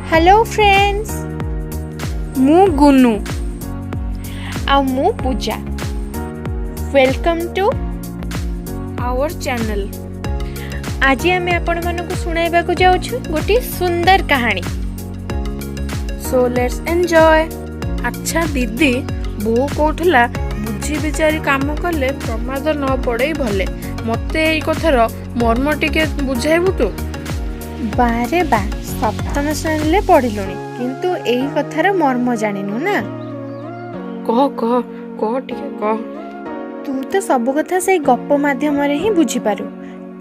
Hello friends, मु गुनु आ मु Pooja. Welcome to our channel. आज आम आपण मानक सुनाइबा को जाउछु गोटी सुंदर कहानी। So let's enjoy. अच्छा दीदी, बो कहला बुझी विचारी काम कले प्रमाद न पड़े भले। मते एई कथार मर्म टिके बुझाइबु तू। बारे बा सप्तम श्रेणी पढ़िलुणी किंतु एही कथार मर्म जानिनु ना। कह कह कह टिके कह। तू तो सब कथा से गप माध्यम रे ही बुझी पारु।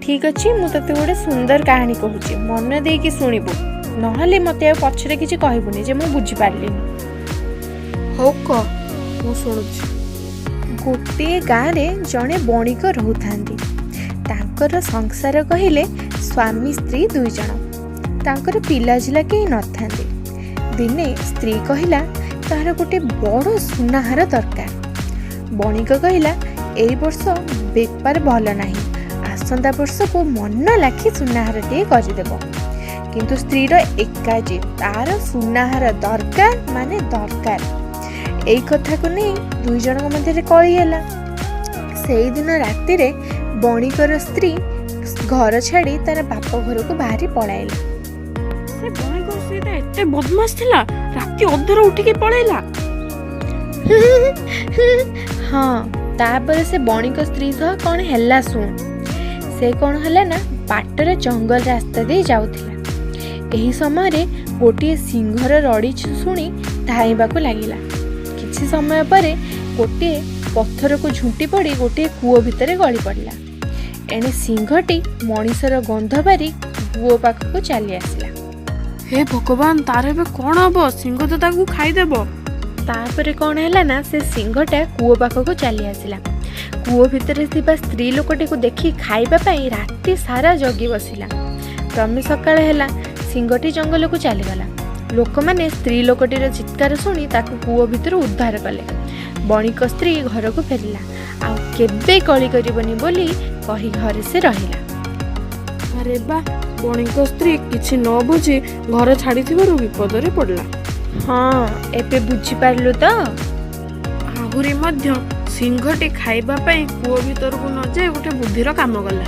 ठीक अछि, मु तते गोटे सुंदर कहानी कहूची, मन दे कि सुनिबु, नहले मते पछरे किछि कहबुनी जे मु बुझी पारलिनी। हो कह, मु सुनुची। गोटे गाँव रे जड़े बणिक रहउथांती। तांकर संसार कहिले स्वामी स्त्री दुई जण। तांकर पिलाजिला केही नथांती। दिने स्त्री कहिला तार गोटे बड़ सुनाहार दरकार। बणिक कहिला एई वर्ष बेपार भल नाही, आसंता वर्ष को मन लाखी सुनाहार टे करिदेब। किंतु स्त्रीर एका जे तार सुनाहार दरकार माने दरकार। एई कथा को नहीं दुई जन मध्य कली हैला। सेई दिन राति रे बणिकर स्त्री घर छाड़ी तार बाप घर को बाहरी पळाइला। से बणिक स्त्री एते बदमाश थिला, राति अधर उठिके पळैला। हाँ, तापर से बणिक स्त्री सह कौन हैला सुन। से कौन हैला ना, बाटर जंगल रास्ता दे जाउथिला। एही समय रे गोटे सिंहर रड़ी सुनी धाइबा को लागिला। किछि समय परे गोटे पत्थर को झुंटी पड़ी गोटे कूओ भितरे गली पड़ला। एणे सिंहटी मनीषर गंध बारी कूओ पाखक चली आसला। हे भगवान, तार एबे कोन हबो? सिंह तो ताकू खाई देबो। तापरे कौन हैला ना, से सिंहटा कूओ पाखक चली आसला। कूओ भितरे थिबा स्त्री लोकटी को देखि खाइबा पई राति सारा जगी बसिला। क्रमे सकाळ हैला, सिंहटी जंगल को चली गला। लोक माने स्त्री लोकटीर चित्कार सुनी ताकू कूओ भितर उद्धार कले। बणिक स्त्री घर को फेरिला, आ केबे कली करिबनी बोली कही घरे से रहिला। अरे बा, बणिक स्त्री किछि न बुझी घर छाड़ी थिबारु विपदरे पड़ला। हाँ, एबे बुझी पारलु तो। आहुरी मध्य सिंहटी खाइबा पई कूओ भितर को न जाय गोटे बुद्धिर काम गला।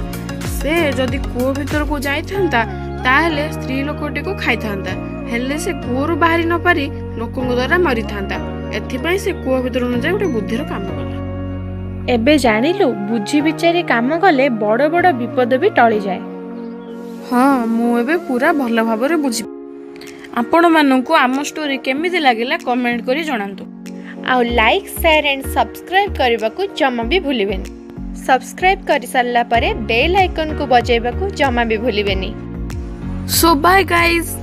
से जदि कूओ भितर को जाइथांता ताहेले स्त्री लोकटी को खाइथांता, हेले से कूओरु बाहरी न पारी लोकंग द्वारा मरिथांता। एथिपई से कूओ भितर न जाय गोटे बुद्धिर काम गला। एबे जानिलु, बुझी विचारी काम कले बड़ बड़ विपद भी टली जाए। हाँ, मु एबे पूरा भल भाबरे बुझी। आपण माननकु आम स्टोरी केमिति लागिला कमेंट करी जणांतु। आउ लाइक, शेयर एंड सब्सक्राइब करबा को जमा भी भूलिबेनी। सब्सक्राइब करि सारला परे बेल आइकन को बजाइबा को जमा भी भूलिबेनी। सो बाय गाइस।